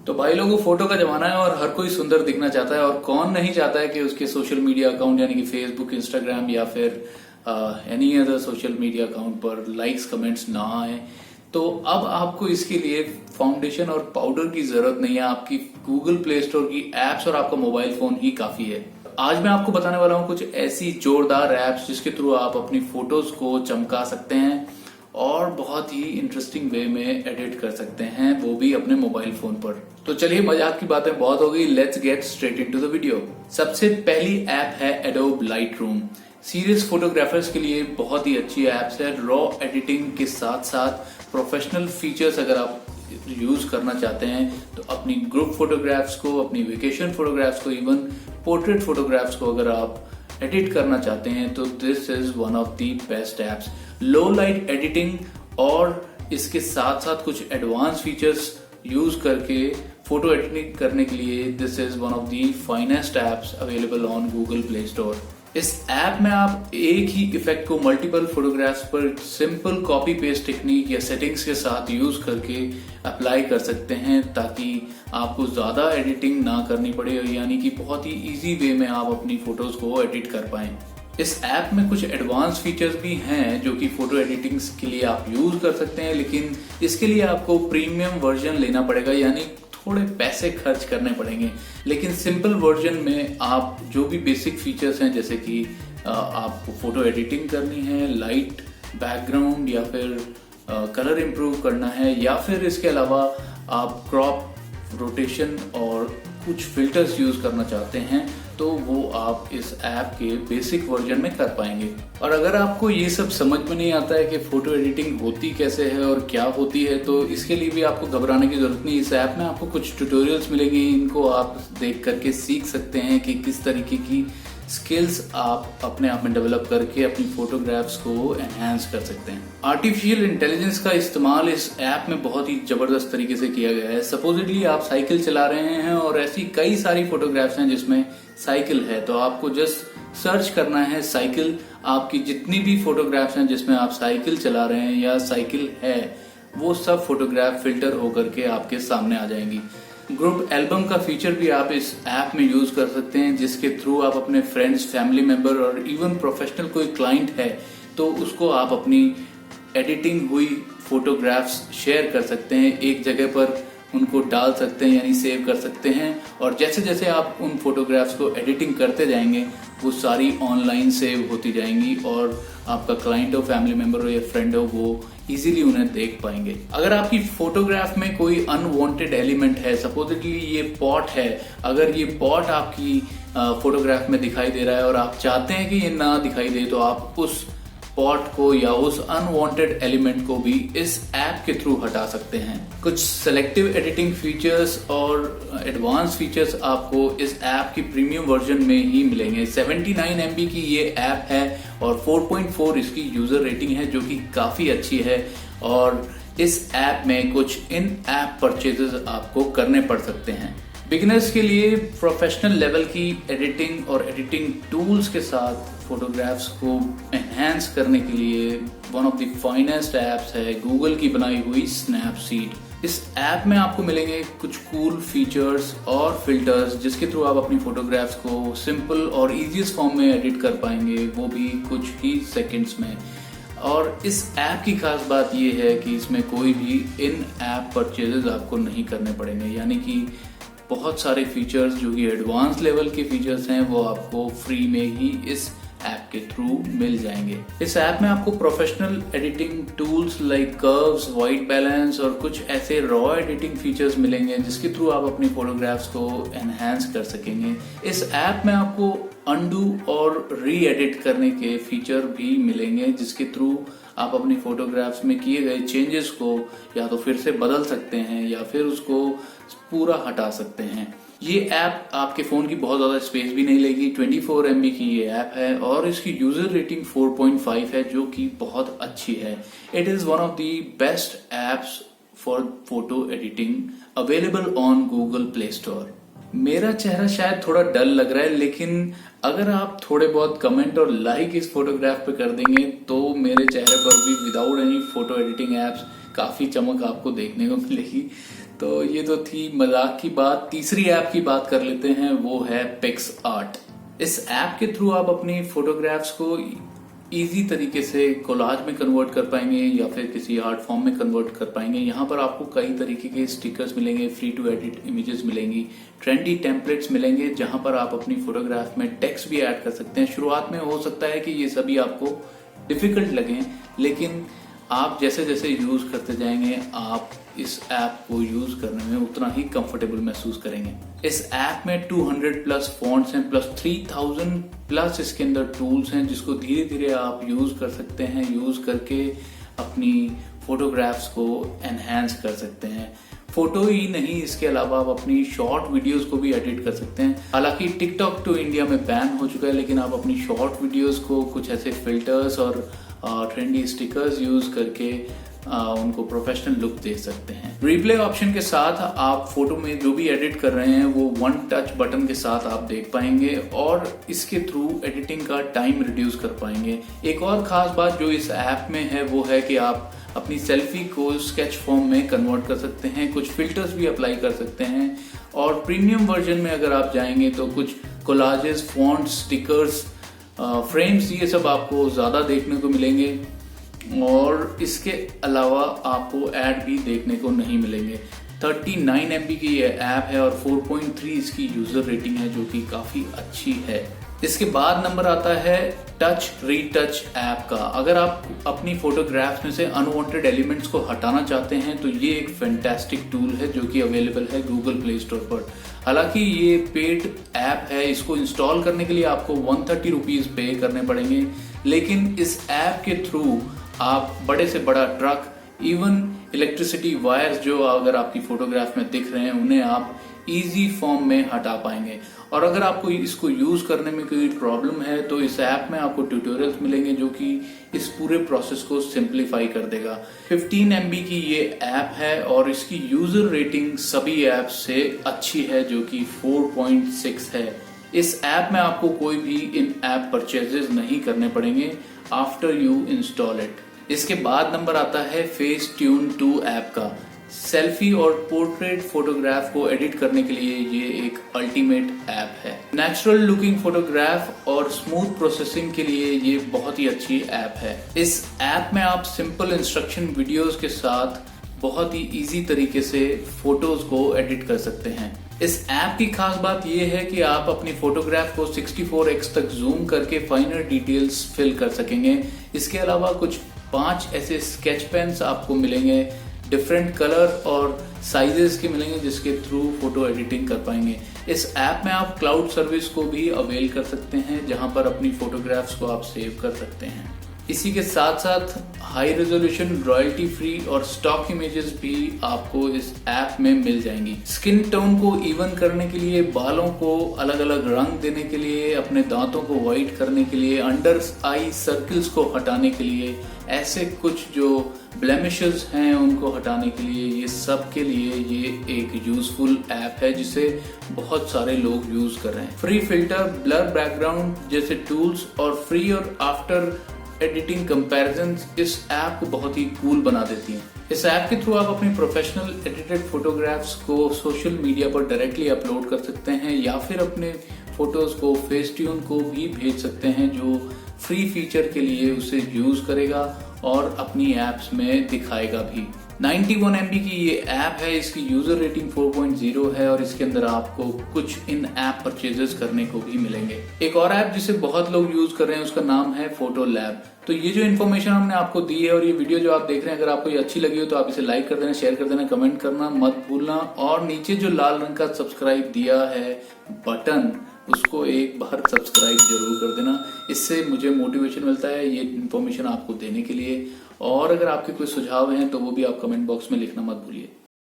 तो भाई लोगों, फोटो का जमाना है और हर कोई सुंदर दिखना चाहता है। और कौन नहीं चाहता है कि उसके सोशल मीडिया अकाउंट यानी कि फेसबुक, इंस्टाग्राम या फिर any other social media account पर लाइक्स कमेंट्स ना आए। तो अब आपको इसके लिए फाउंडेशन और पाउडर की जरूरत नहीं है। आपकी गूगल प्ले स्टोर की एप्स और आपका मोबाइल फोन ही काफी है। आज मैं आपको बताने वाला हूँ कुछ ऐसी जोरदार एप्स जिसके थ्रू आप अपनी फोटोज को चमका सकते हैं और बहुत ही इंटरेस्टिंग वे में एडिट कर सकते हैं, वो भी अपने मोबाइल फोन पर। तो चलिए, मजाक की बातें बहुत हो गई, let's get straight into the video. सबसे पहली ऐप है एडोब लाइटरूम। सीरियस फोटोग्राफर्स के लिए बहुत ही अच्छी एप्स है। रॉ एडिटिंग के साथ साथ प्रोफेशनल फीचर्स अगर आप यूज करना चाहते हैं तो अपनी ग्रुप फोटोग्राफ्स को, अपनी वेकेशन फोटोग्राफ्स को, इवन पोर्ट्रेट फोटोग्राफ्स को अगर आप एडिट करना चाहते हैं तो this is one of the best apps. Low light editing और इसके साथ साथ कुछ एडवांस फीचर्स यूज करके फोटो एडिटिंग करने के लिए this is one of the finest apps available on Google play store. इस ऐप में आप एक ही इफेक्ट को मल्टीपल फोटोग्राफ्स पर सिंपल कॉपी पेस्ट टेक्निक या सेटिंग्स के साथ यूज करके अप्लाई कर सकते हैं, ताकि आपको ज्यादा एडिटिंग ना करनी पड़े, यानी कि बहुत ही इजी वे में आप अपनी फोटोज को एडिट कर पाएं। इस ऐप में कुछ एडवांस फीचर्स भी हैं जो कि फोटो एडिटिंग के लिए आप यूज कर सकते हैं, लेकिन इसके लिए आपको प्रीमियम वर्जन लेना पड़ेगा, यानी थोड़े पैसे खर्च करने पड़ेंगे। लेकिन सिंपल वर्जन में आप जो भी बेसिक फीचर्स हैं, जैसे कि आपको फोटो एडिटिंग करनी है, लाइट बैकग्राउंड या फिर कलर इम्प्रूव करना है, या फिर इसके अलावा आप क्रॉप, रोटेशन और कुछ फिल्टर्स यूज करना चाहते हैं, तो वो आप इस ऐप के बेसिक वर्जन में कर पाएंगे। और अगर आपको ये सब समझ में नहीं आता है कि फोटो एडिटिंग होती कैसे है और क्या होती है, तो इसके लिए भी आपको घबराने की जरूरत नहीं। इस ऐप में आपको कुछ ट्यूटोरियल्स मिलेंगे, इनको आप देख करके सीख सकते हैं कि किस तरीके की स्किल्स आप अपने आप में डेवलप करके अपनी फोटोग्राफ्स को एनहांस कर सकते हैं। आर्टिफिशियल इंटेलिजेंस का इस्तेमाल इस ऐप में बहुत ही जबरदस्त तरीके से किया गया है। सपोजिटली आप साइकिल चला रहे हैं और ऐसी कई सारी फोटोग्राफ्स हैं जिसमें साइकिल है, तो आपको जस्ट सर्च करना है साइकिल। आपकी जितनी भी फोटोग्राफ्स हैं जिसमें आप साइकिल चला रहे हैं या साइकिल है, वो सब फोटोग्राफ फिल्टर होकर के आपके सामने आ जाएंगी। ग्रुप एल्बम का फीचर भी आप इस ऐप में यूज कर सकते हैं, जिसके थ्रू आप अपने फ्रेंड्स, फैमिली मेंबर और इवन प्रोफेशनल कोई क्लाइंट है तो उसको आप अपनी एडिटिंग हुई फोटोग्राफ्स शेयर कर सकते हैं, एक जगह पर उनको डाल सकते हैं, यानी सेव कर सकते हैं। और जैसे जैसे आप उन फोटोग्राफ्स को एडिटिंग करते जाएंगे वो सारी ऑनलाइन सेव होती जाएंगी और आपका क्लाइंट हो, फैमिली मेंबर हो या फ्रेंड हो, वो इजीली उन्हें देख पाएंगे। अगर आपकी फोटोग्राफ में कोई अनवांटेड एलिमेंट है, सपोजिटली ये पॉट है, अगर ये पॉट आपकी फोटोग्राफ में दिखाई दे रहा है और आप चाहते हैं कि ये ना दिखाई दे, तो आप उस पॉट को या उस अनवांटेड एलिमेंट को भी इस ऐप के थ्रू हटा सकते हैं। कुछ सेलेक्टिव एडिटिंग फीचर्स और एडवांस फीचर्स आपको इस ऐप की प्रीमियम वर्जन में ही मिलेंगे। 79 MB की ये ऐप है और 4.4 इसकी यूजर रेटिंग है, जो कि काफी अच्छी है। और इस ऐप में कुछ इन ऐप परचेजेस आपको करने पड़ सकते हैं। बिगिनर्स के लिए प्रोफेशनल लेवल की एडिटिंग और एडिटिंग टूल्स के साथ फोटोग्राफ्स को एनहांस करने के लिए one of the finest apps है गूगल की बनाई हुई स्नैपसीड। इस ऐप में आपको मिलेंगे कुछ कूल फीचर्स और फिल्टर्स जिसके थ्रू आप अपनी फोटोग्राफ्स को सिंपल और इजीएस्ट फॉर्म में एडिट कर पाएंगे, वो भी कुछ ही सेकंड्स में। और इस ऐप की खास बात यह है कि इसमें कोई भी इन ऐप परचेजेस आपको नहीं करने पड़ेंगे, यानी कि बहुत सारे फीचर्स जो कि एडवांस लेवल के फीचर्स हैं वो आपको फ्री में ही इस ऐप के थ्रू मिल जाएंगे। इस ऐप में आपको professional editing tools like curves, white balance और कुछ ऐसे रॉ एडिटिंग फीचर्स मिलेंगे जिसके थ्रू आप अपनी फोटोग्राफ्स को एनहांस कर सकेंगे। इस ऐप में आपको अंडू और री एडिट करने के फीचर भी मिलेंगे, जिसके थ्रू आप अपनी फोटोग्राफ्स में किए गए चेंजेस को या तो फिर से बदल सकते हैं या फिर उसको पूरा हटा सकते हैं। ये ऐप आपके फोन की बहुत ज्यादा स्पेस भी नहीं लेगी। 24 MB की ये ऐप है और इसकी यूजर रेटिंग 4.5 है, जो कि बहुत अच्छी है। It is one of the best apps for photo editing available on Google play store. मेरा चेहरा शायद थोड़ा डल लग रहा है, लेकिन अगर आप थोड़े बहुत कमेंट और लाइक इस फोटोग्राफ पे कर देंगे तो मेरे चेहरे पर भी without any photo editing apps काफी चमक आपको देखने को मिलेगी। तो ये तो थी मजाक की बात। तीसरी ऐप की बात कर लेते हैं, वो है पिक्सआर्ट। इस ऐप के थ्रू आप अपनी फोटोग्राफ्स को इजी तरीके से कोलाज में कन्वर्ट कर पाएंगे या फिर किसी आर्ट फॉर्म में कन्वर्ट कर पाएंगे। यहाँ पर आपको कई तरीके के स्टिकर्स मिलेंगे, फ्री टू एडिट इमेजेस मिलेंगी, ट्रेंडी टेम्पलेट्स मिलेंगे, जहां पर आप अपनी फोटोग्राफ में टेक्स्ट भी ऐड कर सकते हैं। शुरुआत में हो सकता है कि ये सभी आपको डिफिकल्ट लगे, लेकिन आप जैसे जैसे यूज करते जाएंगे आप इस ऐप को यूज करने में उतना ही कंफर्टेबल महसूस करेंगे। इस ऐप में 200 प्लस फॉन्ट्स हैं, प्लस 3000 प्लस इसके अंदर टूल्स हैं, जिसको धीरे धीरे आप यूज कर सकते हैं। यूज करके अपनी फोटोग्राफ्स को एनहेंस कर सकते हैं। फोटो ही नहीं, इसके अलावा आप अपनी शॉर्ट वीडियोस को भी एडिट कर सकते हैं। हालांकि टिकटॉक तो इंडिया में बैन हो चुका है, लेकिन आप अपनी शॉर्ट वीडियोस को कुछ ऐसे फिल्टर्स और ट्रेंडी स्टिकर्स यूज करके उनको प्रोफेशनल लुक दे सकते हैं। रिप्ले ऑप्शन के साथ आप फोटो में जो भी एडिट कर रहे हैं वो वन टच बटन के साथ आप देख पाएंगे और इसके थ्रू एडिटिंग का टाइम रिड्यूस कर पाएंगे। एक और खास बात जो इस ऐप में है वो है कि आप अपनी सेल्फी को स्केच फॉर्म में कन्वर्ट कर सकते हैं, कुछ फिल्टर्स भी अप्लाई कर सकते हैं। और प्रीमियम वर्जन में अगर आप जाएंगे तो कुछ कोलाजेस, फॉन्ट्स, स्टिकर्स, फ्रेम्स, ये सब आपको ज्यादा देखने को मिलेंगे और इसके अलावा आपको ऐड भी देखने को नहीं मिलेंगे। 39 MB की ये ऐप है और 4.3 इसकी यूजर रेटिंग है, जो कि काफी अच्छी है। इसके बाद नंबर आता है टच रीटच ऐप का। अगर आप अपनी फोटोग्राफ्स में से अनवांटेड एलिमेंट्स को हटाना चाहते हैं तो ये एक फैंटास्टिक टूल है जो कि अवेलेबल है गूगल प्ले स्टोर पर। हालांकि ये पेड ऐप है, इसको इंस्टॉल करने के लिए आपको 130 रुपीज पे करने पड़ेंगे, लेकिन इस ऐप के थ्रू आप बड़े से बड़ा ट्रक, इवन इलेक्ट्रिसिटी वायर्स जो अगर आपकी फोटोग्राफ में दिख रहे हैं उन्हें आप इजी फॉर्म में हटा पाएंगे। और अगर आपको इसको यूज करने में कोई प्रॉब्लम है तो इस ऐप में आपको ट्यूटोरियल्स मिलेंगे जो कि इस पूरे प्रोसेस को सिंप्लीफाई कर देगा। 15 MB की ये ऐप है और इसकी यूजर रेटिंग सभी ऐप से अच्छी है, जो कि 4.6 है। इस ऐप में आपको कोई भी इन ऐप परचेजेस नहीं करने पड़ेंगे आफ्टर यू इंस्टॉल इट। इसके बाद नंबर आता है फेसट्यून 2 ऐप का। सेल्फी और पोर्ट्रेट फोटोग्राफ को एडिट करने के लिए ये एक अल्टीमेट ऐप है। नेचुरल लुकिंग फोटोग्राफ और स्मूथ प्रोसेसिंग के लिए ये बहुत ही अच्छी ऐप है। इस ऐप में आप सिंपल इंस्ट्रक्शन वीडियोस के साथ बहुत ही इजी तरीके से फोटोज को एडिट कर सकते हैं। इस ऐप की खास बात यह है कि आप अपनी फोटोग्राफ को 64x तक जूम करके फाइनर डिटेल्स फिल कर सकेंगे। इसके अलावा कुछ 5 ऐसे स्केच पेन्स आपको मिलेंगे, डिफरेंट कलर और साइजेस के मिलेंगे, जिसके थ्रू फोटो एडिटिंग कर पाएंगे। इस ऐप में आप क्लाउड सर्विस को भी अवेल कर सकते हैं, जहां पर अपनी फोटोग्राफ्स को आप सेव कर सकते हैं। इसी के साथ साथ हाई रेजोल्यूशन, रॉयल्टी फ्री और स्टॉक इमेजेस भी आपको इस ऐप में मिल जाएंगी। स्किन टोन को इवन करने के लिए, बालों को अलग अलग रंग देने के लिए, अपने दांतों को व्हाइट करने के लिए, अंडर आई सर्कल्स को हटाने के लिए, ऐसे कुछ जो ब्लेमिशेस हैं उनको हटाने के लिए, ये सब के लिए ये एक यूजफुल ऐप है जिसे बहुत सारे लोग यूज कर रहे हैं। फ्री फिल्टर, ब्लर बैकग्राउंड जैसे टूल्स और फ्री और आफ्टर एडिटिंग कंपैरिजंस इस ऐप को बहुत ही कूल बना देती हैं। इस ऐप के थ्रू आप अपनी प्रोफेशनल एडिटेड फोटोग्राफ्स को सोशल मीडिया पर डायरेक्टली अपलोड कर सकते हैं या फिर अपने फोटोज को फेसट्यून को भी भेज सकते हैं, जो फ्री फीचर के लिए उसे यूज करेगा और अपनी एप्स में दिखाएगा भी। 91 MB की ये ऐप है, इसकी यूजर रेटिंग 4.0 है और इसके अंदर आपको कुछ इन ऐप परचेजेस करने को भी मिलेंगे। एक और ऐप जिसे बहुत लोग यूज कर रहे हैं उसका नाम है फोटो लैब। तो ये जो इन्फॉर्मेशन हमने आपको दी है और ये वीडियो जो आप देख रहे हैं, अगर आपको ये अच्छी लगी हो तो आप इसे लाइक कर देना, शेयर कर देना, कमेंट करना मत भूलना और नीचे जो लाल रंग का सब्सक्राइब दिया है बटन, उसको एक बार सब्सक्राइब जरूर कर देना। इससे मुझे मोटिवेशन मिलता है ये इन्फॉर्मेशन आपको देने के लिए। और अगर आपके कोई सुझाव हैं तो वो भी आप कमेंट बॉक्स में लिखना मत भूलिए।